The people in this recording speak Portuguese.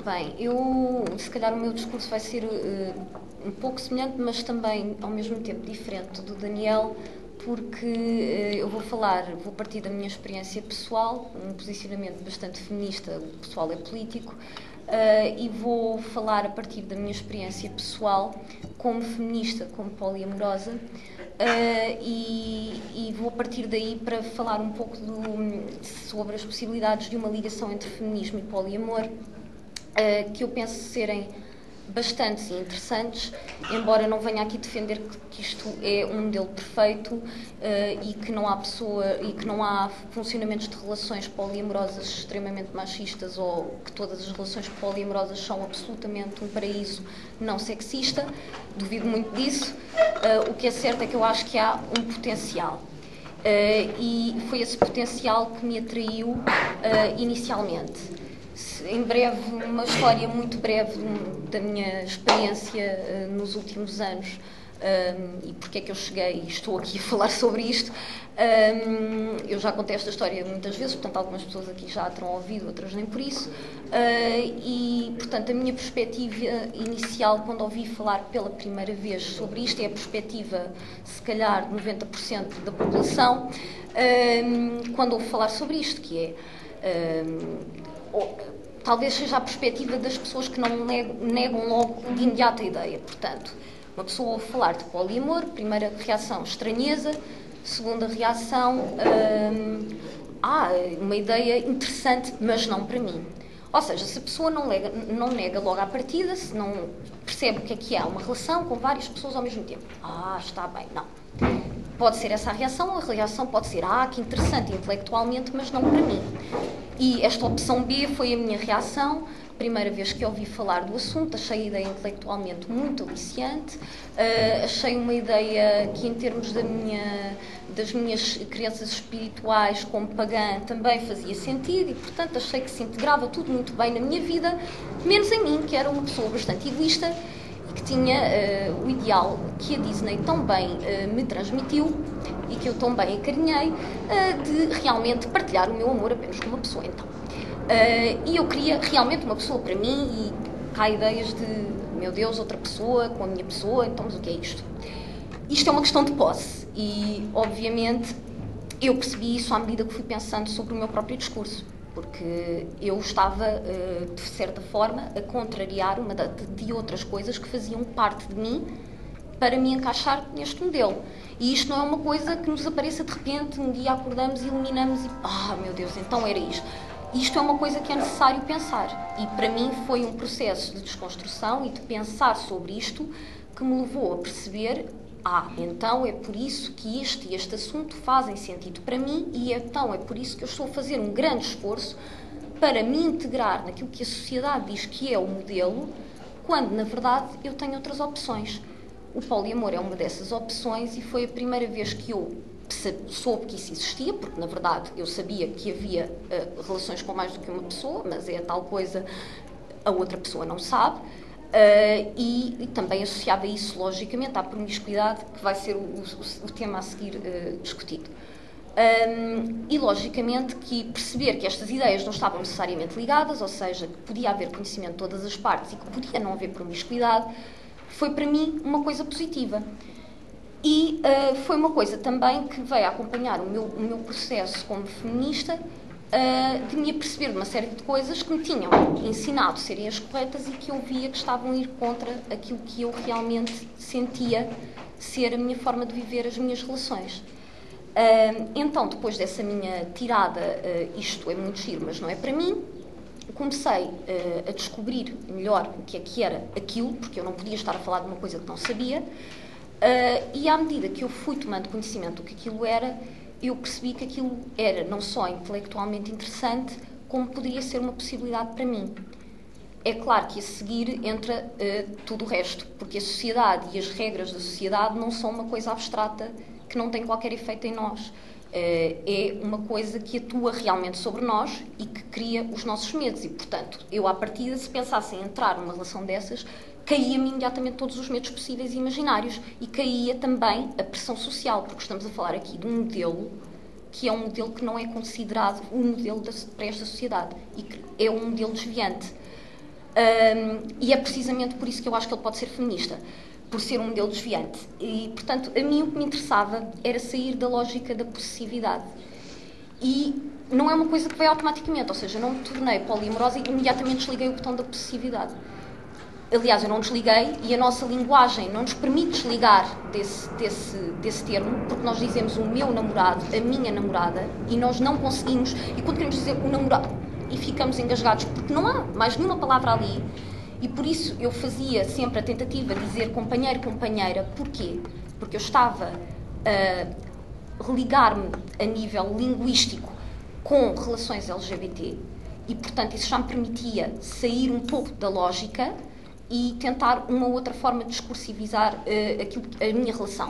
Bem, se calhar o meu discurso vai ser um pouco semelhante, mas também ao mesmo tempo diferente do Daniel, porque eu vou partir da minha experiência pessoal, um posicionamento bastante feminista, o pessoal é político, e vou falar a partir da minha experiência pessoal como feminista, como poliamorosa, e vou partir daí para falar um pouco sobre as possibilidades de uma ligação entre feminismo e poliamor, que eu penso serem bastantes e interessantes, embora não venha aqui defender que isto é um modelo perfeito e que não há funcionamentos de relações poliamorosas extremamente machistas, ou que todas as relações poliamorosas são absolutamente um paraíso não sexista. Duvido muito disso. O que é certo é que eu acho que há um potencial. E foi esse potencial que me atraiu inicialmente. Em breve, uma história muito breve da minha experiência nos últimos anos, e porque é que eu cheguei e estou aqui a falar sobre isto. Eu já contei esta história muitas vezes, portanto algumas pessoas aqui já a terão ouvido, outras nem por isso, e portanto a minha perspectiva inicial quando ouvi falar pela primeira vez sobre isto é a perspectiva, se calhar, de 90% da população, quando ouve falar sobre isto, que é... talvez seja a perspectiva das pessoas que não negam logo de imediato a ideia. Portanto, uma pessoa ouve falar de poliamor, primeira reação, estranheza, segunda reação, uma ideia interessante, mas não para mim. Ou seja, se a pessoa não nega logo à partida, se não percebe o que é uma relação com várias pessoas ao mesmo tempo. Está bem, não. Pode ser essa a reação pode ser, que interessante intelectualmente, mas não para mim. E esta opção B foi a minha reação. Primeira vez que ouvi falar do assunto, achei a ideia intelectualmente muito aliciante, achei uma ideia que, em termos das minhas crenças espirituais como pagã, também fazia sentido e, portanto, achei que se integrava tudo muito bem na minha vida, menos em mim, que era uma pessoa bastante egoísta e que tinha o ideal que a Disney tão bem me transmitiu e que eu tão bem acarinhei, de realmente partilhar o meu amor apenas com uma pessoa. Então, e eu queria realmente uma pessoa para mim, e cá há ideias de, meu Deus, outra pessoa com a minha pessoa, então, mas o que é isto? Isto é uma questão de posse e, obviamente, eu percebi isso à medida que fui pensando sobre o meu próprio discurso, porque eu estava, de certa forma, a contrariar uma de outras coisas que faziam parte de mim para me encaixar neste modelo. E isto não é uma coisa que nos apareça de repente, um dia acordamos e iluminamos e, meu Deus, então era isto. Isto é uma coisa que é necessário pensar. E para mim foi um processo de desconstrução e de pensar sobre isto que me levou a perceber, então é por isso que este assunto fazem sentido para mim e então é por isso que eu estou a fazer um grande esforço para me integrar naquilo que a sociedade diz que é o modelo, quando, na verdade, eu tenho outras opções. O poliamor é uma dessas opções e foi a primeira vez que eu soube que isso existia, porque, na verdade, eu sabia que havia relações com mais do que uma pessoa, mas é a tal coisa, a outra pessoa não sabe, e também associava isso, logicamente, à promiscuidade, que vai ser o tema a seguir discutido. E, logicamente, que perceber que estas ideias não estavam necessariamente ligadas, ou seja, que podia haver conhecimento de todas as partes e que podia não haver promiscuidade, foi para mim uma coisa positiva. E foi uma coisa também que veio a acompanhar o meu processo como feminista, de me aperceber de uma série de coisas que me tinham ensinado a serem as corretas e que eu via que estavam a ir contra aquilo que eu realmente sentia ser a minha forma de viver as minhas relações. Então, depois dessa minha tirada, isto é muito giro, mas não é para mim, comecei a descobrir melhor o que era aquilo, porque eu não podia estar a falar de uma coisa que não sabia, e à medida que eu fui tomando conhecimento do que aquilo era, eu percebi que aquilo era não só intelectualmente interessante, como poderia ser uma possibilidade para mim. É claro que a seguir entra tudo o resto, porque a sociedade e as regras da sociedade não são uma coisa abstrata que não tem qualquer efeito em nós. É uma coisa que atua realmente sobre nós e que cria os nossos medos. E, portanto, eu, à partida, se pensasse em entrar numa relação dessas, caía-me imediatamente todos os medos possíveis e imaginários. E caía também a pressão social, porque estamos a falar aqui de um modelo que é um modelo que não é considerado o modelo para esta sociedade e que é um modelo desviante. E é precisamente por isso que eu acho que ele pode ser feminista, por ser um modelo desviante. E, portanto, a mim o que me interessava era sair da lógica da possessividade. E não é uma coisa que vai automaticamente, ou seja, eu não me tornei poliamorosa e imediatamente desliguei o botão da possessividade. Aliás, eu não desliguei e a nossa linguagem não nos permite desligar desse termo, porque nós dizemos o meu namorado, a minha namorada, e nós não conseguimos, e quando queremos dizer o namorado, e ficamos engasgados, porque não há mais nenhuma palavra ali, e por isso eu fazia sempre a tentativa de dizer companheiro, companheira. Porquê? Porque eu estava a religar-me a nível linguístico com relações LGBT, e portanto isso já me permitia sair um pouco da lógica e tentar uma outra forma de discursivizar a minha relação.